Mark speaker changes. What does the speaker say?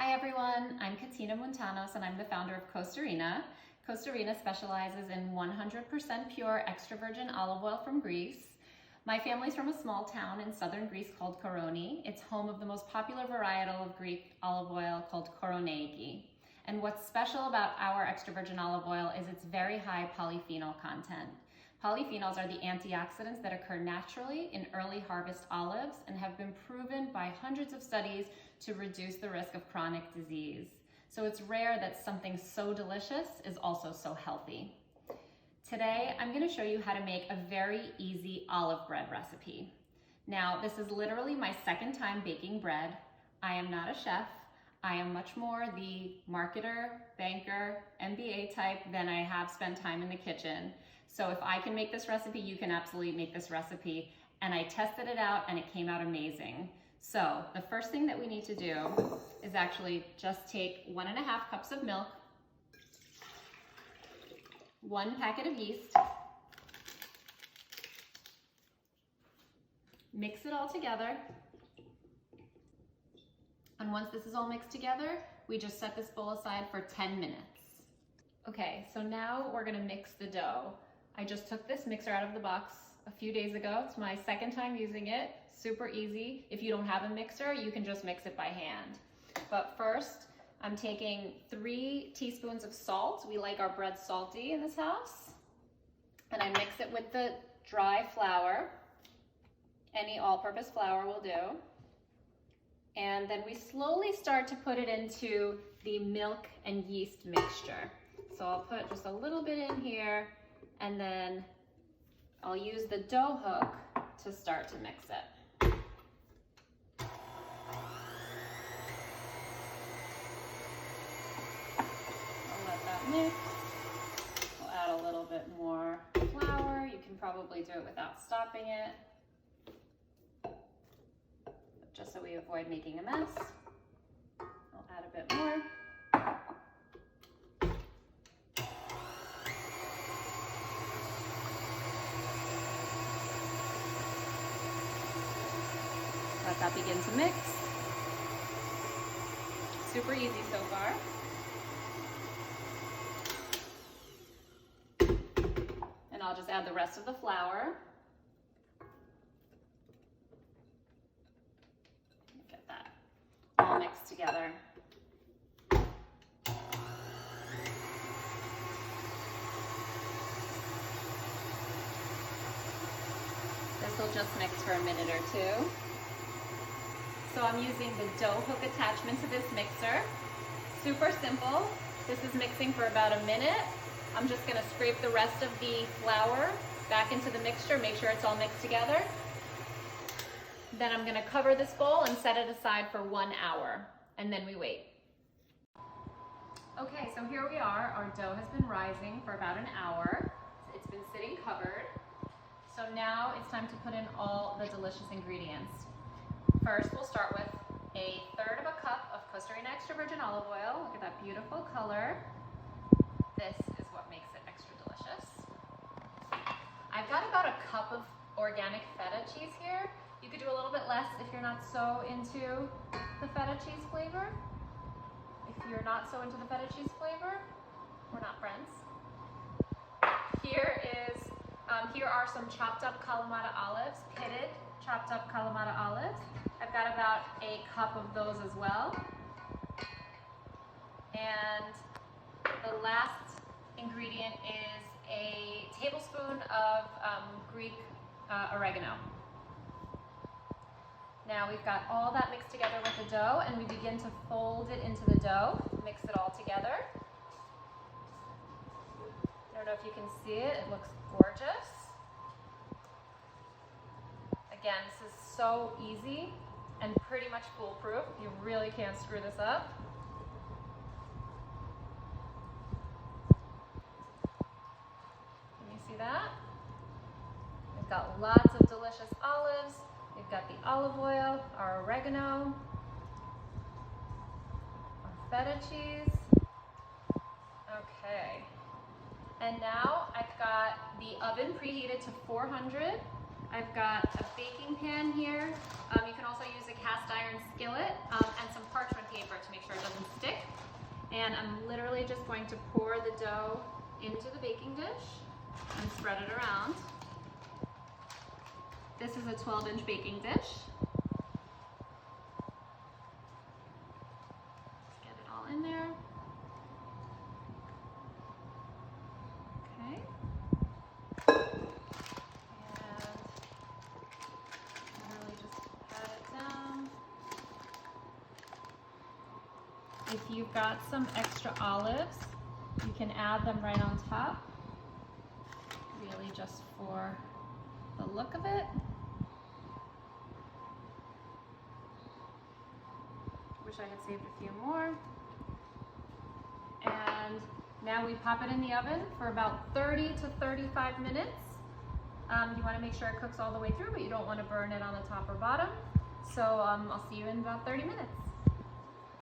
Speaker 1: Hi everyone, I'm Katina Montanos and I'm the founder of Kostarina. Kostarina specializes in 100% pure extra virgin olive oil from Greece. My family's from a small town in southern Greece called Koroni. It's home of the most popular varietal of Greek olive oil called Koroneiki. And what's special about our extra virgin olive oil is its very high polyphenol content. Polyphenols are the antioxidants that occur naturally in early harvest olives and have been proven by hundreds of studies to reduce the risk of chronic disease. So it's rare that something so delicious is also so healthy. Today, I'm going to show you how to make a very easy olive bread recipe. Now, this is literally my second time baking bread. I am not a chef. I am much more the marketer, banker, MBA type than I have spent time in the kitchen. So if I can make this recipe, you can absolutely make this recipe. And I tested it out and it came out amazing. So the first thing that we need to do is actually just take 1.5 cups of milk, 1 packet of yeast, mix it all together. And once this is all mixed together, we just set this bowl aside for 10 minutes. Okay, so now we're gonna mix the dough. I just took this mixer out of the box a few days ago. It's my second time using it. Super easy. If you don't have a mixer, you can just mix it by hand. But first, I'm taking 3 teaspoons of salt. We like our bread salty in this house. And I mix it with the dry flour. Any all-purpose flour will do. And then we slowly start to put it into the milk and yeast mixture. So I'll put just a little bit in here, and then I'll use the dough hook to start to mix it. I'll let that mix. We'll add a little bit more flour. You can probably do it without stopping it, just so we avoid making a mess. I'll add a bit more. Let that begin to mix. Super easy so far. And I'll just add the rest of the flour. Get that all mixed together. This will just mix for a minute or two. So I'm using the dough hook attachment to this mixer. Super simple. This is mixing for about a minute. I'm just gonna scrape the rest of the flour back into the mixture, make sure it's all mixed together. Then I'm gonna cover this bowl and set it aside for 1 hour, and then we wait. Okay, so here we are. Our dough has been rising for about an hour. It's been sitting covered. So now it's time to put in all the delicious ingredients. First, we'll start with 1/3 cup of Kostarina extra virgin olive oil. Look at that beautiful color. This is what makes it extra delicious. I've got about 1 cup of organic feta cheese here. You could do a little bit less if you're not so into the feta cheese flavor. If you're not so into the feta cheese flavor, we're not friends. Here are some chopped up Kalamata olives, pitted chopped up Kalamata olives. I've got about 1 cup of those as well. And the last ingredient is 1 tablespoon of Greek oregano. Now we've got all that mixed together with the dough, and we begin to fold it into the dough, mix it all together. I don't know if you can see it, it looks gorgeous. Again, this is so easy and pretty much foolproof. You really can't screw this up. Can you see that? We've got lots of delicious olives. We've got the olive oil, our oregano, our feta cheese. Okay. And now I've got the oven preheated to 400. I've got a baking pan here. You can also use a cast iron skillet and some parchment paper to make sure it doesn't And I'm literally just going to pour the dough into the baking dish and spread it around. This is a 12-inch baking dish. Let's get it all in there. Okay. And literally just pat it down. If you've got some extra olives, you can add them right on top, really just for the look of it. Wish I had saved a few more. And now we pop it in the oven for about 30 to 35 minutes. You want to make sure it cooks all the way through, but you don't want to burn it on the top or bottom. So I'll see you in about 30 minutes.